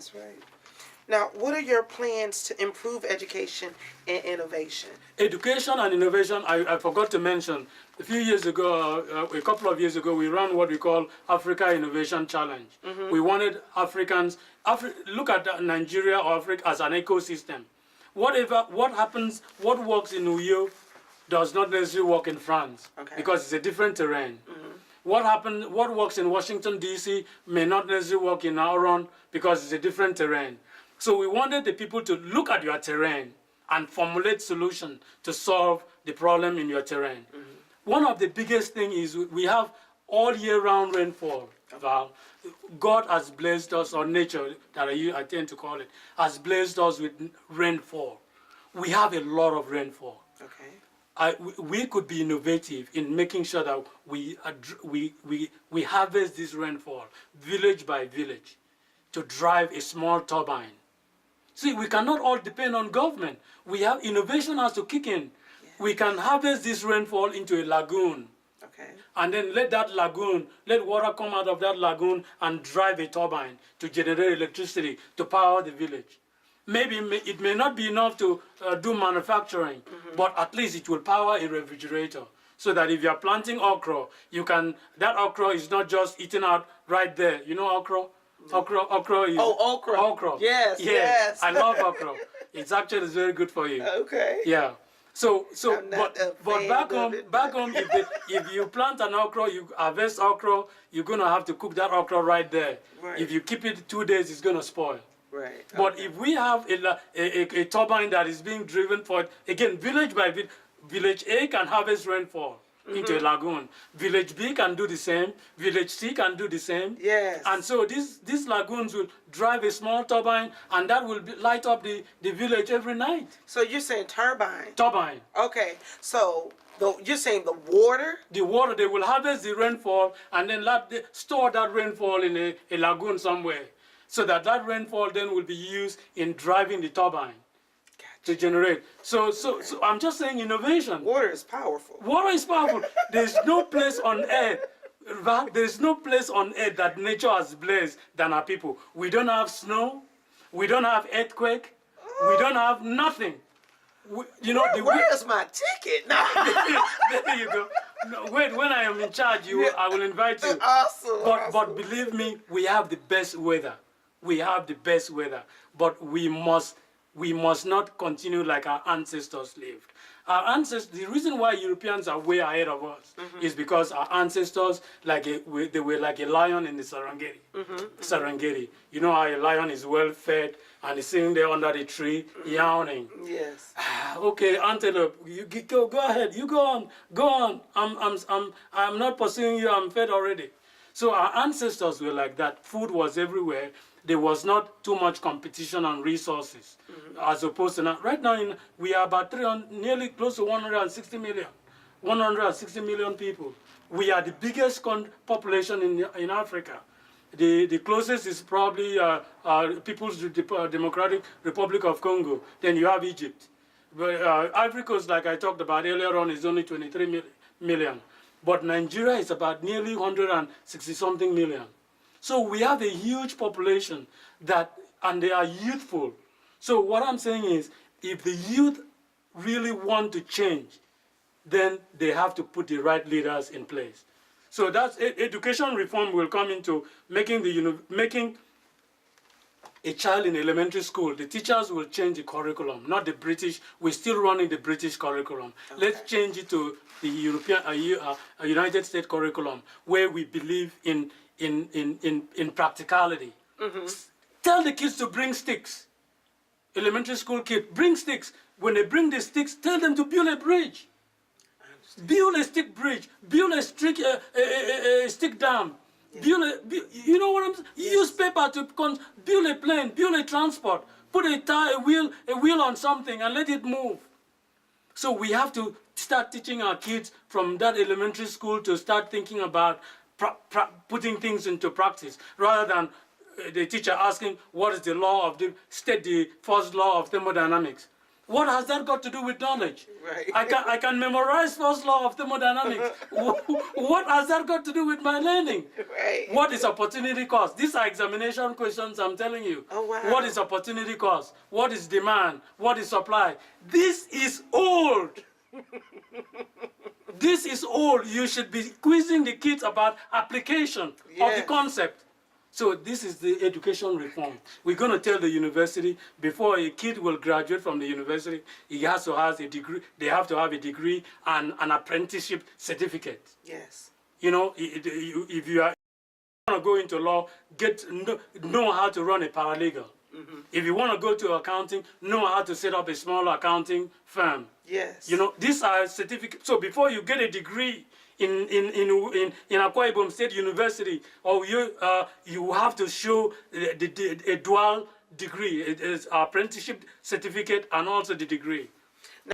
That's right. Now, what are your plans to improve education and innovation? Education and innovation, I forgot to mention, a few years ago, a couple of years ago, we ran what we call Africa Innovation Challenge. We wanted Africans, look at Nigeria or Africa as an ecosystem. What happens, what works in Uyo does not necessarily work in France, because it's a different terrain. What works in Washington, D.C. may not necessarily work in Auron because it's a different terrain. So we wanted the people to look at your terrain and formulate solutions to solve the problem in your terrain. One of the biggest things is we have all year-round rainfall. God has blessed us, or nature, that I tend to call it, has blessed us with rainfall. We have a lot of rainfall. We could be innovative in making sure that we harvest this rainfall village by village to drive a small turbine. See, we cannot all depend on government. We have innovation has to kick in. We can harvest this rainfall into a lagoon. And then let water come out of that lagoon and drive a turbine to generate electricity to power the village. Maybe it may not be enough to do manufacturing, but at least it will power a refrigerator. So that if you are planting okra, that okra is not just eaten out right there. You know okra? Okra is... Oh, okra. Okra. Yes. I love okra. It's actually very good for you. Yeah. But back home, if you plant an okra, you harvest okra, you're gonna have to cook that okra right there. If you keep it 2 days, it's gonna spoil. But if we have a turbine that is being driven for, again, village by village, village A can harvest rainfall into a lagoon. Village B can do the same. Village C can do the same. And so these lagoons will drive a small turbine, and that will light up the village every night. So you're saying turbine? Turbine. Okay. So you're saying the water? The water, they will harvest the rainfall and then store that rainfall in a lagoon somewhere, so that rainfall then will be used in driving the turbine. To generate. So I'm just saying innovation. Water is powerful. Water is powerful. There's no place on earth, there's no place on earth that nature has blessed than our people. We don't have snow. We don't have earthquake. We don't have nothing. Where's my ticket? No. There you go. No, wait, when I am in charge, I will invite you. Awesome. But believe me, we have the best weather. We have the best weather. But we must not continue like our ancestors lived. Our ancestors, the reason why Europeans are way ahead of us is because our ancestors, they were like a lion in the Serengeti. Serengeti. You know how a lion is well fed and is sitting there under the tree, yawning. Okay, antelope, you go ahead. You go on. I'm not pursuing you. I'm fed already. So our ancestors were like that. Food was everywhere. There was not too much competition on resources, as opposed to now. Right now, we are about nearly close to 160 million people. We are the biggest population in Africa. The closest is probably People's Democratic Republic of Congo. Then you have Egypt. But Ivory Coast, like I talked about earlier on, is only 23 million. But Nigeria is about nearly 160-something million. So we have a huge population and they are youthful. So what I'm saying is, if the youth really want to change, then they have to put the right leaders in place. So that's education reform will come into making a child in elementary school. The teachers will change the curriculum, not the British. We're still running the British curriculum. Let's change it to the United States curriculum, where we believe in practicality. Tell the kids to bring sticks. Elementary school kid, bring sticks. When they bring the sticks, tell them to build a bridge. Build a stick bridge. Build a stick dam. You know what I'm saying? Use paper to build a plane, build a transport. Put a wheel on something and let it move. So we have to start teaching our kids from that elementary school to start thinking about putting things into practice, rather than the teacher asking what is the law of state the first law of thermodynamics. What has that got to do with knowledge? Right. I can memorize first law of thermodynamics. What has that got to do with my learning? Right. What is opportunity cost? These are examination questions, I'm telling you. Oh, wow. What is opportunity cost? What is demand? What is supply? This is old. This is old. You should be quizzing the kids about application of the Yes. concept. So this is the education reform. We're going to tell the university before a kid will graduate from the university, he has to have a degree. They have to have a degree and an apprenticeship certificate. Yes. You know, if you are want to go into law, know how to run a paralegal. Mm-hmm. If you want to go to accounting, know how to set up a small accounting firm. Yes. You know, these are certificates. So before you get a degree in Akwa Ibom State University, or you have to show a dual degree, it is apprenticeship certificate and also the degree.